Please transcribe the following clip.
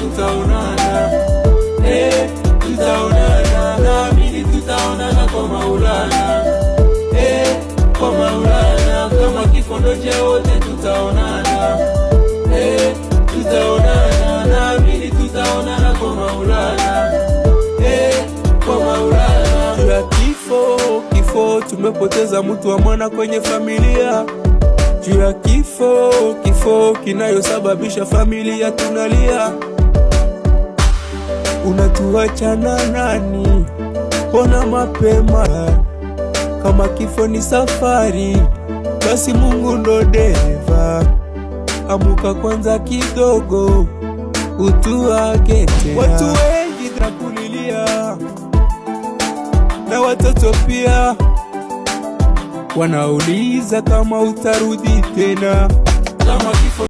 tutaonana, tutaonana, naamini tutaonana kwa Maulana, kwa Maulana. Kama kifo ndo cha wote tutaonana, tutaonana, naamini tutaonana kwa Maulana, kwa Maulana. Juu ya kifo tumepoteza mtu wa maana kwenye familia. Juu ya kifo kinayosababisha familia tunalia. Unatuacha na nani? Pona mapema, kama kifo ni safari, basi Mungu ndo dereva. Amuka kwanza kidogo, utuage tena. Watu wengi tunakulilia, na watoto pia wanauliza kama utarudi tena. Kama kifo